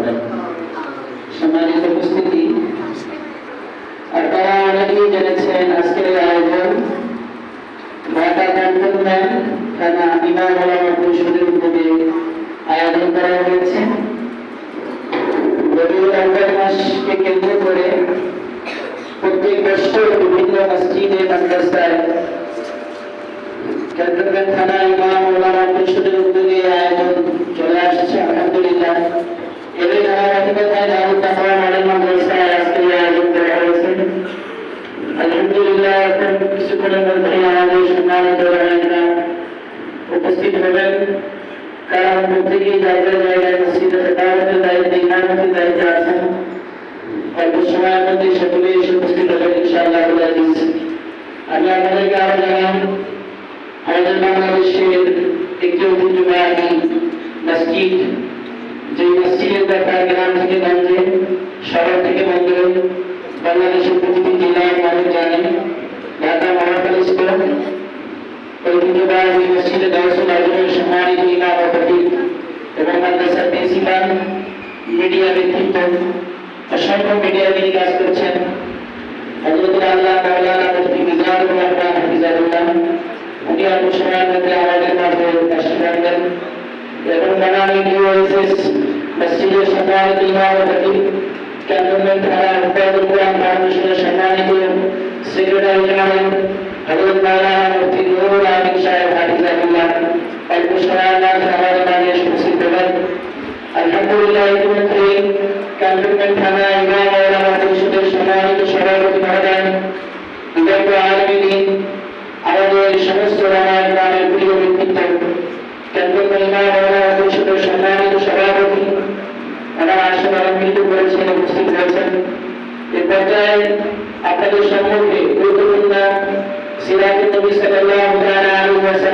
করেন। সম্মানিত উপস্থিতি, আপনারা অনেকেই জেনেছেন আজকের এই আয়োজন ঢাকা ক্যান্টনমেন্ট থানা ইমাম ওলামা পরিষদের উদ্যোগে আয়োজন করা হয়েছে। রবিউল আউয়াল মাসকে কেন্দ্র করে প্রত্যেক বছর বিভিন্ন মসজিদে মাদ্রাসায় ক্যান্টনমেন্ট থানা ইমাম ওলামা পরিষদের উদ্যোগে আয়োজন চলে আসছে। আলহামদুলিল্লাহ, এর ধারাবাহিকতায় দারুল তাকওয়া মডেল মাদ্রাসায় আজকে আয়োজন করা হয়েছে। আলহামদুলিল্লাহ, এখন কিছুক্ষণের মধ্যে আমাদের সম্মানিত রায়রা উপস্থিত হবেন, কারণ প্রত্যেকেই জায়গায় জায়গায় মসজিদে খেদমতের দায়িত্বে, ইমামতির দায়িত্বে আছেন। অল্প সময়ের মধ্যে সকলে এসে উপস্থিত হবেন ইনশাআল্লাহ। আমি আপনাদেরকে আরো জানাই, আমাদের বাংলাদেশের একটি ঐতিহ্যবাহী মসজিদ, যে মসজিদের ব্যাপার গ্রাম থেকে গঞ্জে, শহর থেকে বন্দরে বাংলাদেশের প্রতিটি জেলার মানুষ জানেন, ঢাকা মহাখালী স্কুল ঐতিহ্যবাহী মসজিদে দারুল আজমের সম্মানিত ইমাম ও খতিব এবং মাদ্রাসার প্রিন্সিপাল, মিডিয়া ব্যক্তিত্ব, অসংখ্য মিডিয়া যিনি কাজ করছেন, হযরত আল্লাহ মাওলানা মুফতি মিজানুর রহমান হাফিজাহুল্লাহ, উনি অল্প সময়ের মধ্যে আমাদের মাঝে তাশরীফ রাখবেন। এবং বানানী ডিওএসএস মসজিদের সম্মানিত ইমাম ও খতিব, ক্যান্টনমেন্ট থানার হেফাজতুল কোরআন ফাউন্ডেশনের সম্মানিত সেক্রেটারি জেনারেল হযরত মাওলানা মুফতি নুরুল আমিন সাহেব হাফিজাহুল্লাহ অল্প সময়ের মধ্যে আমাদের মাঝে উপস্থিত হবেন। আলহামদুলিল্লাহ, ইতিমধ্যে ক্যান্টনমেন্ট থানা ইমাম ওলামা পরিষদের সম্মানিত সভাপতি মহোদয় বিগত আগামী দিন আমাদের সমস্ত রামায়ণ গ্রামের প্রিয় ব্যক্তিত্ব, ক্যান্টনমেন্ট ইমাম ওলামা পরিষদের সম্মানিত সভাপতি ওনারা আসন অলঙ্কৃত করেছেন, উপস্থিত হয়েছেন। এ পর্যায়ে আপনাদের সম্মুখে গুরুত্বপূর্ণ সিরাতুন নবী সাল্লাল্লাহু